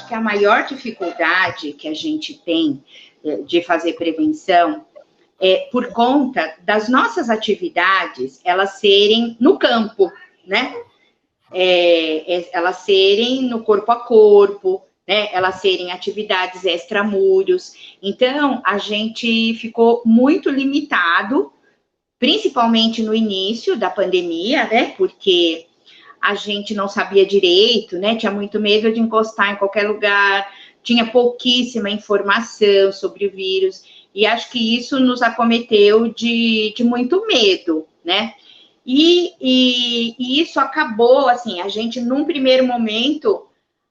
acho que a maior dificuldade que a gente tem de fazer prevenção é por conta das nossas atividades, elas serem no campo, né? Elas serem no corpo a corpo, né? Elas serem atividades extramuros. Então, a gente ficou muito limitado, principalmente no início da pandemia, né? Porque a gente não sabia direito, né? Tinha muito medo de encostar em qualquer lugar, tinha pouquíssima informação sobre o vírus, e acho que isso nos acometeu de muito medo, né? E isso acabou, assim, a gente, num primeiro momento,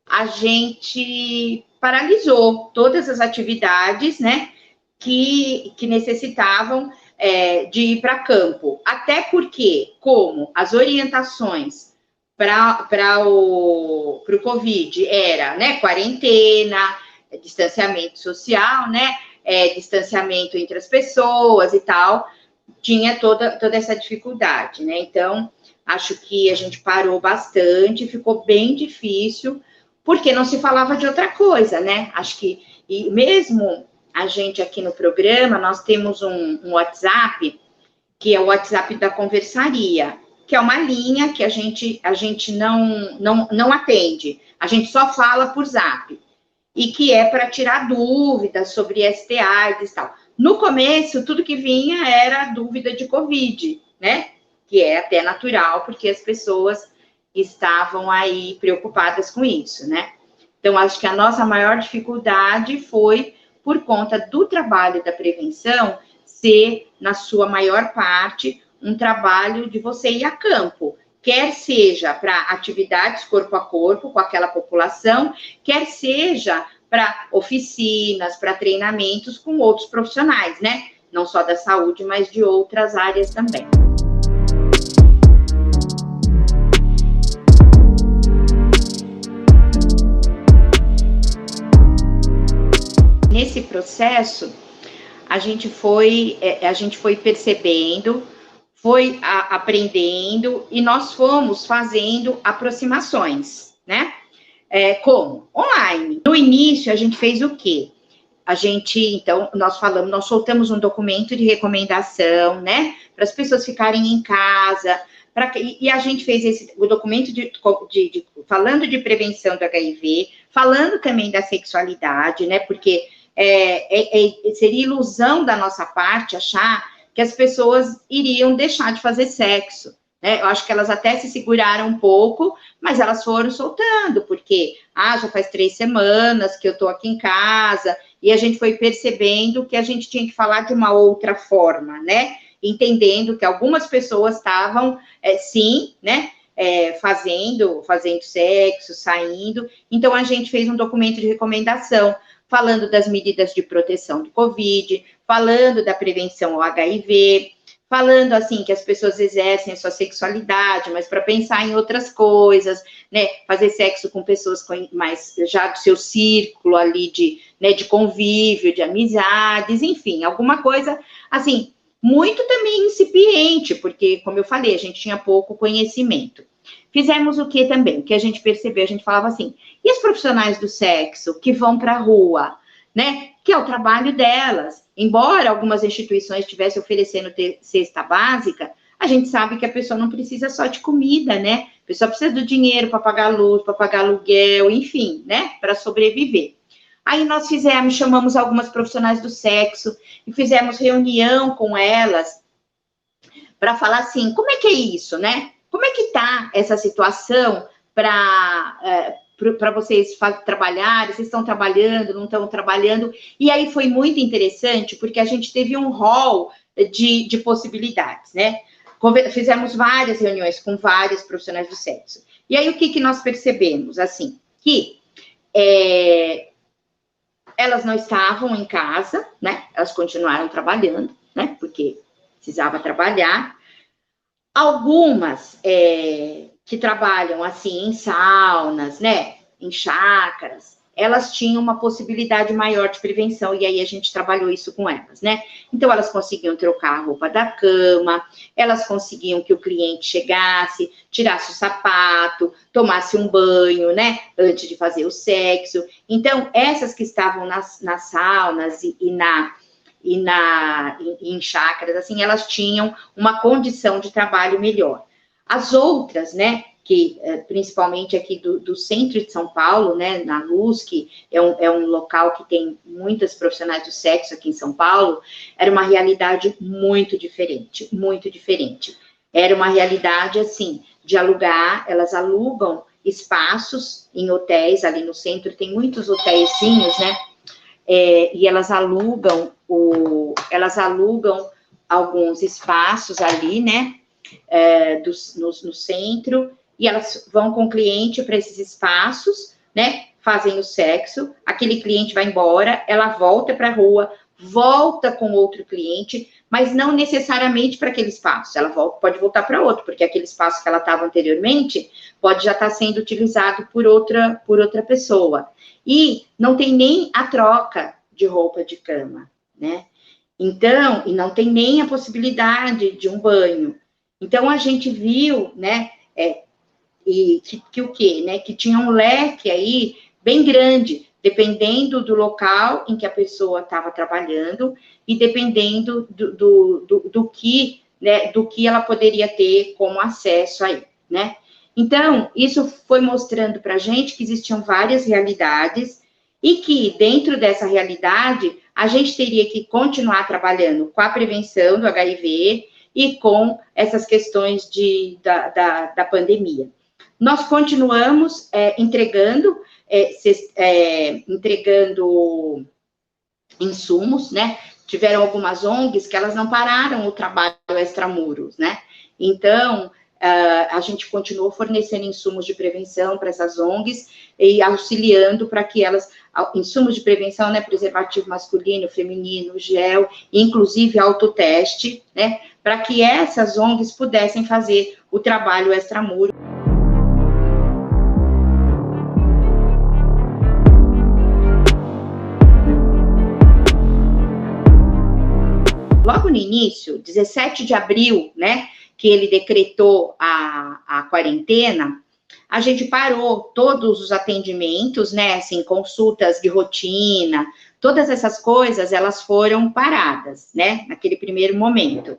a gente paralisou todas as atividades, né? Que necessitavam de ir para campo. Até porque, como as orientações para o Covid era, né, quarentena, distanciamento social, né, distanciamento entre as pessoas e tal, tinha toda essa dificuldade, né? Então, acho que a gente parou bastante, ficou bem difícil, porque não se falava de outra coisa, né? Acho que, e mesmo a gente aqui no programa, nós temos um WhatsApp, que é o WhatsApp da conversaria, que é uma linha que a gente não atende, a gente só fala por Zap, e que é para tirar dúvidas sobre STIs e tal. No começo, tudo que vinha era dúvida de Covid, né? Que é até natural, porque as pessoas estavam aí preocupadas com isso, né? Então, acho que a nossa maior dificuldade foi por conta do trabalho da prevenção ser, na sua maior parte, um trabalho de você ir a campo, quer seja para atividades corpo a corpo com aquela população, quer seja para oficinas, para treinamentos com outros profissionais, né? Não só da saúde, mas de outras áreas também. Nesse processo, a gente foi percebendo, foi aprendendo, e nós fomos fazendo aproximações, né? Como? Online. No início, a gente fez o quê? Então, nós soltamos um documento de recomendação, né? Para as pessoas ficarem em casa, e a gente fez o documento falando de prevenção do HIV, falando também da sexualidade, né? Porque seria ilusão da nossa parte achar que as pessoas iriam deixar de fazer sexo, né? Eu acho que elas até se seguraram um pouco, mas elas foram soltando, porque já faz 3 semanas que eu estou aqui em casa, e a gente foi percebendo que a gente tinha que falar de uma outra forma, né? Entendendo que algumas pessoas estavam, sim, né? Fazendo sexo, saindo. Então, a gente fez um documento de recomendação, falando das medidas de proteção do Covid, falando da prevenção ao HIV, falando, assim, que as pessoas exercem a sua sexualidade, mas para pensar em outras coisas, né? Fazer sexo com pessoas mais já do seu círculo ali de convívio, de amizades, enfim, alguma coisa, assim, muito também incipiente, porque, como eu falei, a gente tinha pouco conhecimento. Fizemos o que também? O que a gente percebeu, a gente falava assim, e os profissionais do sexo que vão para a rua, né? Que é o trabalho delas. Embora algumas instituições estivessem oferecendo cesta básica, a gente sabe que a pessoa não precisa só de comida, né? A pessoa precisa do dinheiro para pagar luz, para pagar aluguel, enfim, né? Para sobreviver. Aí nós chamamos algumas profissionais do sexo e fizemos reunião com elas para falar assim, como é que é isso, né? Como é que está essa situação para vocês trabalharem? Vocês estão trabalhando, não estão trabalhando? E aí foi muito interessante, porque a gente teve um rol de possibilidades, né? Fizemos várias reuniões com vários profissionais do sexo. E aí o que nós percebemos? Assim, que elas não estavam em casa, né? Elas continuaram trabalhando, né? Porque precisava trabalhar. Algumas que trabalham, assim, em saunas, né? Em chácaras, elas tinham uma possibilidade maior de prevenção, e aí a gente trabalhou isso com elas, né? Então, elas conseguiam trocar a roupa da cama, elas conseguiam que o cliente chegasse, tirasse o sapato, tomasse um banho, né? Antes de fazer o sexo. Então, essas que estavam nas saunas em chácaras, assim, elas tinham uma condição de trabalho melhor. As outras, né, que principalmente aqui do centro de São Paulo, né, na Luz, que é um local que tem muitas profissionais do sexo aqui em São Paulo, era uma realidade muito diferente, muito diferente. Era uma realidade, assim, de alugar, elas alugam espaços em hotéis, ali no centro tem muitos hotéisinhos, né, e elas alugam alguns espaços ali, né, no centro, e elas vão com o cliente para esses espaços, né, fazem o sexo, aquele cliente vai embora, ela volta para a rua, volta com outro cliente, mas não necessariamente para aquele espaço, ela pode voltar para outro, porque aquele espaço que ela estava anteriormente pode já estar sendo utilizado por outra pessoa. E não tem nem a troca de roupa de cama, né? Então, e não tem nem a possibilidade de um banho. Então, a gente viu, né, que o quê? Né, que tinha um leque aí bem grande, dependendo do local em que a pessoa estava trabalhando e dependendo do que ela poderia ter como acesso aí, né? Então, isso foi mostrando para a gente que existiam várias realidades e que, dentro dessa realidade, a gente teria que continuar trabalhando com a prevenção do HIV e com essas questões da pandemia. Nós continuamos entregando insumos, né? Tiveram algumas ONGs que elas não pararam o trabalho extramuros, né? Então, a gente continuou fornecendo insumos de prevenção para essas ONGs e auxiliando para que elas, insumos de prevenção, né, preservativo masculino, feminino, gel, inclusive autoteste, né, para que essas ONGs pudessem fazer o trabalho extramuro. Logo no início, 17 de abril, né, que ele decretou a quarentena, a gente parou todos os atendimentos, né, assim, consultas de rotina, todas essas coisas, elas foram paradas, né, naquele primeiro momento,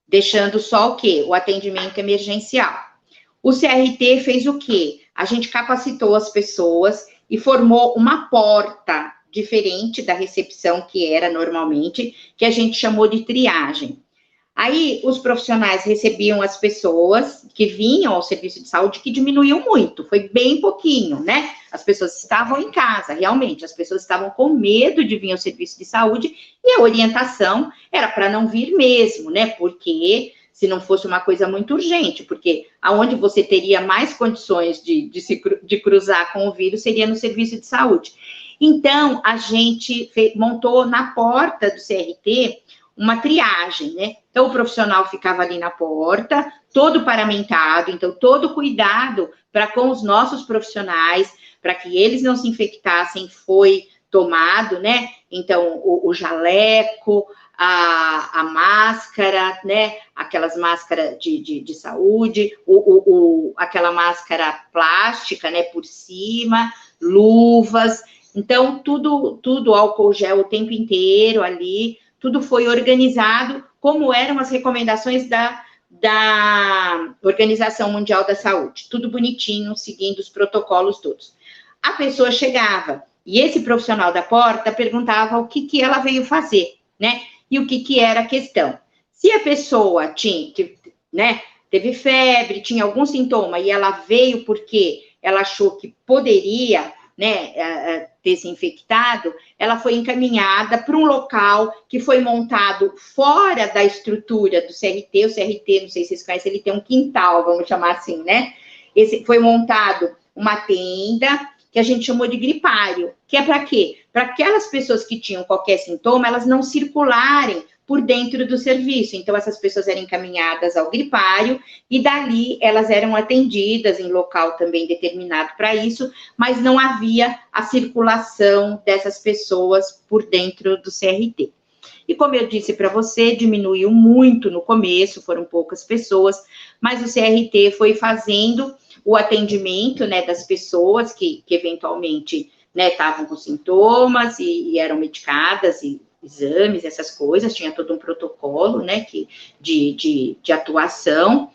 deixando só o quê? O atendimento emergencial. O CRT fez o quê? A gente capacitou as pessoas e formou uma porta diferente da recepção que era normalmente, que a gente chamou de triagem. Aí, os profissionais recebiam as pessoas que vinham ao serviço de saúde, que diminuiu muito, foi bem pouquinho, né? As pessoas estavam em casa, realmente, as pessoas estavam com medo de vir ao serviço de saúde, e a orientação era para não vir mesmo, né? Porque se não fosse uma coisa muito urgente, porque aonde você teria mais condições de cruzar com o vírus seria no serviço de saúde. Então, a gente montou na porta do CRT uma triagem, né? Então, o profissional ficava ali na porta, todo paramentado, então, todo cuidado para com os nossos profissionais, para que eles não se infectassem, foi tomado, né? Então, o jaleco, a máscara, né? Aquelas máscaras de saúde, aquela máscara plástica, né? Por cima, luvas. Então, tudo álcool gel o tempo inteiro ali, tudo foi organizado como eram as recomendações da Organização Mundial da Saúde. Tudo bonitinho, seguindo os protocolos todos. A pessoa chegava e esse profissional da porta perguntava o que ela veio fazer, né? E o que era a questão. Se a pessoa teve febre, tinha algum sintoma e ela veio porque ela achou que poderia, né, ter se infectado, ela foi encaminhada para um local que foi montado fora da estrutura do CRT. O CRT, não sei se vocês conhecem, ele tem um quintal, vamos chamar assim, né? Foi montado uma tenda que a gente chamou de gripário, que é para quê? Para aquelas pessoas que tinham qualquer sintoma, elas não circularem por dentro do serviço. Então, essas pessoas eram encaminhadas ao gripário e dali elas eram atendidas em local também determinado para isso, mas não havia a circulação dessas pessoas por dentro do CRT. E como eu disse para você, diminuiu muito no começo, foram poucas pessoas, mas o CRT foi fazendo o atendimento, né, das pessoas que eventualmente, né, estavam com sintomas e eram medicadas, e exames, essas coisas, tinha todo um protocolo, né, de atuação.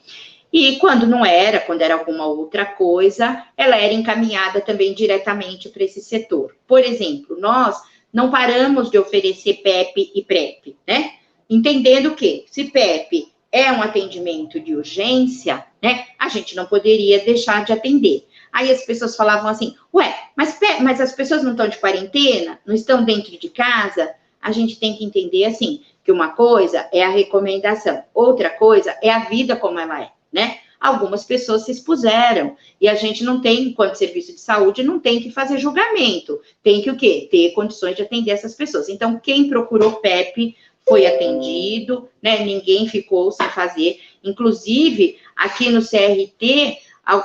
E quando não era, quando era alguma outra coisa, ela era encaminhada também diretamente para esse setor. Por exemplo, nós não paramos de oferecer PEP e PrEP, né? Entendendo que, se PEP é um atendimento de urgência, né, a gente não poderia deixar de atender. Aí as pessoas falavam assim, ué, mas as pessoas não estão de quarentena? Não estão dentro de casa? A gente tem que entender, assim, que uma coisa é a recomendação, outra coisa é a vida como ela é, né? Algumas pessoas se expuseram, e a gente não tem, enquanto serviço de saúde, não tem que fazer julgamento, tem que o quê? Ter condições de atender essas pessoas. Então, quem procurou PEP foi atendido, né? Ninguém ficou sem fazer. Inclusive, aqui no CRT,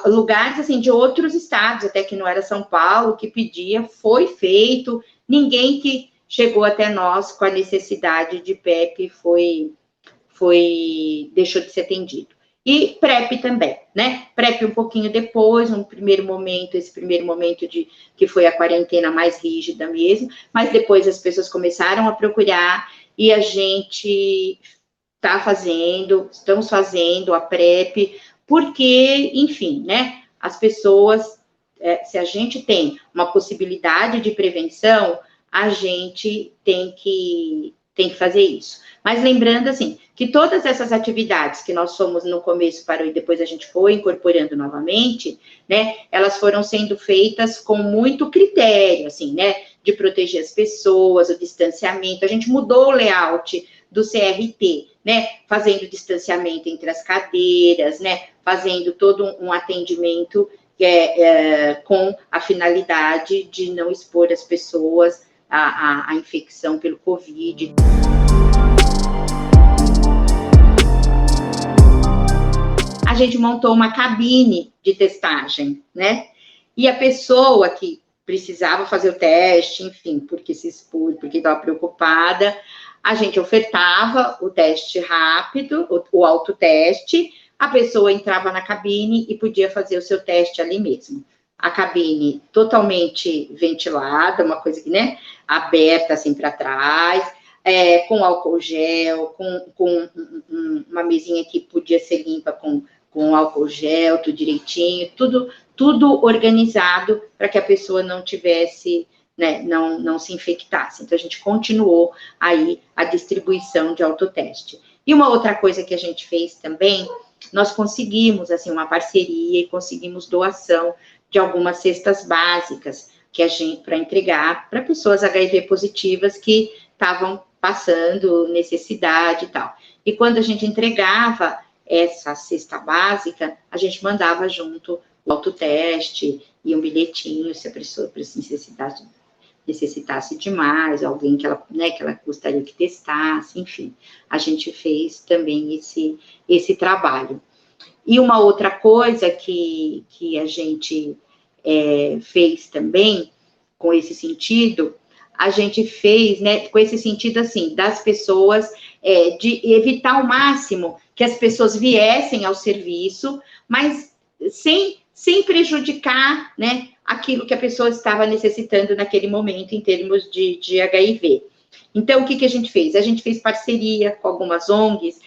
lugares, assim, de outros estados, até que não era São Paulo, que pedia, foi feito, ninguém que chegou até nós com a necessidade de PEP deixou de ser atendido. E PrEP também, né? PrEP um pouquinho depois, esse primeiro momento que foi a quarentena mais rígida mesmo, mas depois as pessoas começaram a procurar e a gente estamos fazendo a PrEP, porque, enfim, né? As pessoas, se a gente tem uma possibilidade de prevenção, a gente tem que fazer isso. Mas lembrando, assim, que todas essas atividades que nós fomos no começo parou e depois a gente foi incorporando novamente, né, elas foram sendo feitas com muito critério, assim, né, de proteger as pessoas, o distanciamento. A gente mudou o layout do CRT, né, fazendo distanciamento entre as cadeiras, né, fazendo todo um atendimento com a finalidade de não expor as pessoas à infecção pelo Covid. A gente montou uma cabine de testagem, né? E a pessoa que precisava fazer o teste, enfim, porque se expôs, porque estava preocupada, a gente ofertava o teste rápido, o autoteste, a pessoa entrava na cabine e podia fazer o seu teste ali mesmo. A cabine totalmente ventilada, uma coisa que, né, aberta assim para trás, com álcool gel, com uma mesinha que podia ser limpa com álcool gel, tudo direitinho, tudo organizado para que a pessoa não tivesse, né, não se infectasse. Então, a gente continuou aí a distribuição de autoteste. E uma outra coisa que a gente fez também, nós conseguimos, assim, uma parceria e conseguimos doação de algumas cestas básicas para entregar para pessoas HIV positivas que estavam passando necessidade e tal. E quando a gente entregava essa cesta básica, a gente mandava junto o autoteste e um bilhetinho, se a pessoa necessitasse demais, alguém que ela gostaria que testasse, enfim. A gente fez também esse trabalho. E uma outra coisa que a gente fez também, com esse sentido, a gente fez, né, com esse sentido, assim, das pessoas, de evitar ao máximo que as pessoas viessem ao serviço, mas sem prejudicar, né, aquilo que a pessoa estava necessitando naquele momento em termos de HIV. Então, o que a gente fez? A gente fez parceria com algumas ONGs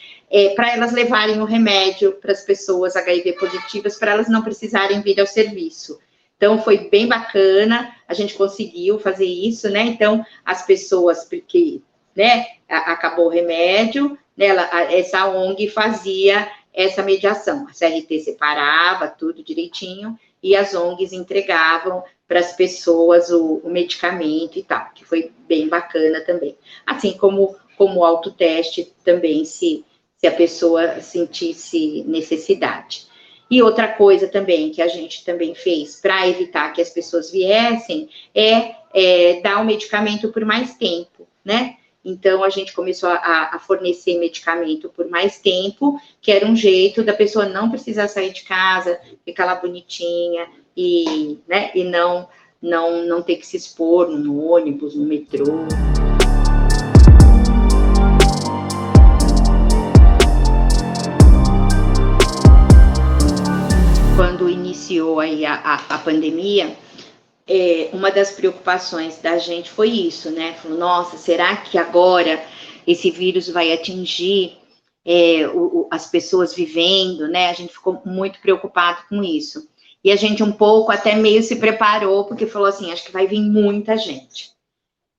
para elas levarem o remédio para as pessoas HIV positivas, para elas não precisarem vir ao serviço. Então, foi bem bacana, a gente conseguiu fazer isso, né? Então, as pessoas, porque, né, acabou o remédio, né, essa ONG fazia essa mediação. A CRT separava tudo direitinho e as ONGs entregavam para as pessoas o medicamento e tal, que foi bem bacana também. Assim como o autoteste também, se a pessoa sentisse necessidade. E outra coisa também que a gente também fez para evitar que as pessoas viessem dar o medicamento por mais tempo, né? Então, a gente começou a fornecer medicamento por mais tempo, que era um jeito da pessoa não precisar sair de casa, ficar lá bonitinha e, né, e não ter que se expor no ônibus, no metrô. Quando iniciou aí a pandemia, uma das preocupações da gente foi isso, né? Falou, nossa, será que agora esse vírus vai atingir as pessoas vivendo, né? A gente ficou muito preocupado com isso. E a gente um pouco até meio se preparou, porque falou assim, acho que vai vir muita gente.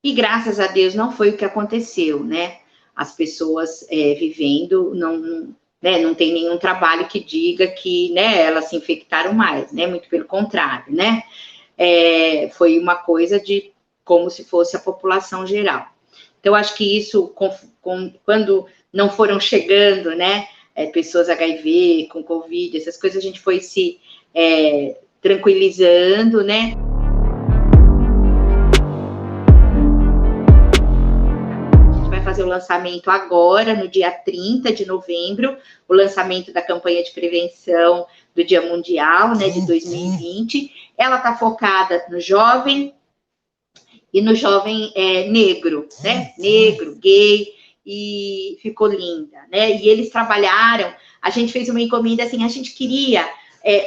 E graças a Deus não foi o que aconteceu, né? As pessoas vivendo, não tem nenhum trabalho que diga que, né, elas se infectaram mais, né? Muito pelo contrário, né? Foi uma coisa de como se fosse a população geral. Então, acho que isso, quando não foram chegando, né, pessoas HIV, com Covid, essas coisas, a gente foi se tranquilizando, né? A gente vai fazer o lançamento agora, no dia 30 de novembro, o lançamento da campanha de prevenção do Dia Mundial, né, de 2020. Ela está focada no jovem e no jovem negro, né, negro, gay, e ficou linda, né, e eles trabalharam, a gente fez uma encomenda, assim, a gente queria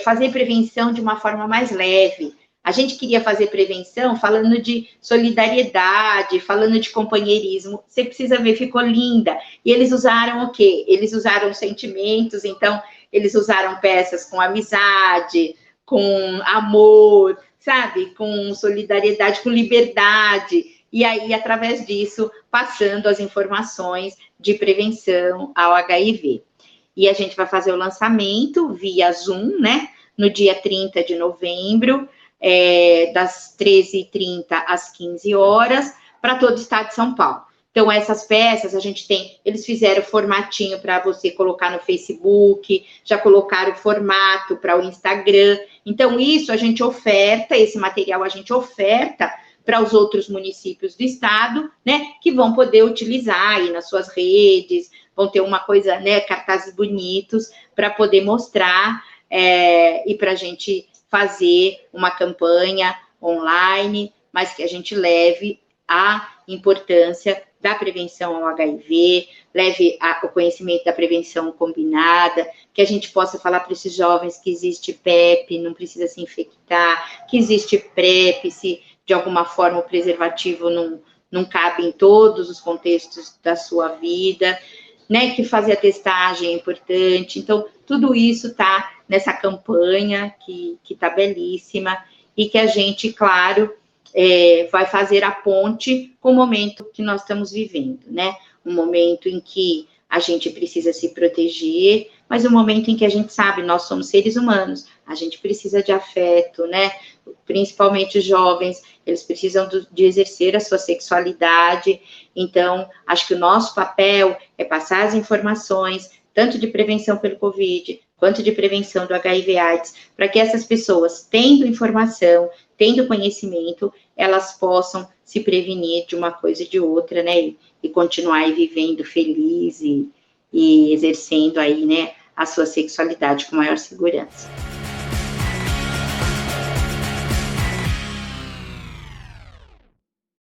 fazer prevenção de uma forma mais leve, a gente queria fazer prevenção falando de solidariedade, falando de companheirismo, você precisa ver, ficou linda, e eles usaram o quê? Eles usaram sentimentos, então, eles usaram peças com amizade, com amor, sabe? Com solidariedade, com liberdade. E aí, através disso, passando as informações de prevenção ao HIV. E a gente vai fazer o lançamento via Zoom, né? No dia 30 de novembro, das 13h30 às 15 horas, para todo o estado de São Paulo. Então, essas peças, eles fizeram o formatinho para você colocar no Facebook, já colocaram o formato para o Instagram. Então, isso a gente oferta, esse material a gente oferta para os outros municípios do estado, né, que vão poder utilizar aí nas suas redes, vão ter uma coisa, né, cartazes bonitos para poder mostrar e para a gente fazer uma campanha online, mas que a gente leve a importância da prevenção ao HIV, leve o conhecimento da prevenção combinada, que a gente possa falar para esses jovens que existe PrEP, não precisa se infectar, que existe PrEP, se de alguma forma o preservativo não cabe em todos os contextos da sua vida, né, que fazer a testagem é importante. Então, tudo isso está nessa campanha que está belíssima e que a gente, claro, vai fazer a ponte com o momento que nós estamos vivendo, né? Um momento em que a gente precisa se proteger, mas um momento em que a gente sabe, nós somos seres humanos, a gente precisa de afeto, né? Principalmente os jovens, eles precisam de exercer a sua sexualidade. Então, acho que o nosso papel é passar as informações, tanto de prevenção pelo Covid, quanto de prevenção do HIV/AIDS, para que essas pessoas, tendo informação, tendo conhecimento, elas possam se prevenir de uma coisa e de outra, né, e continuar aí vivendo feliz e exercendo aí, né, a sua sexualidade com maior segurança.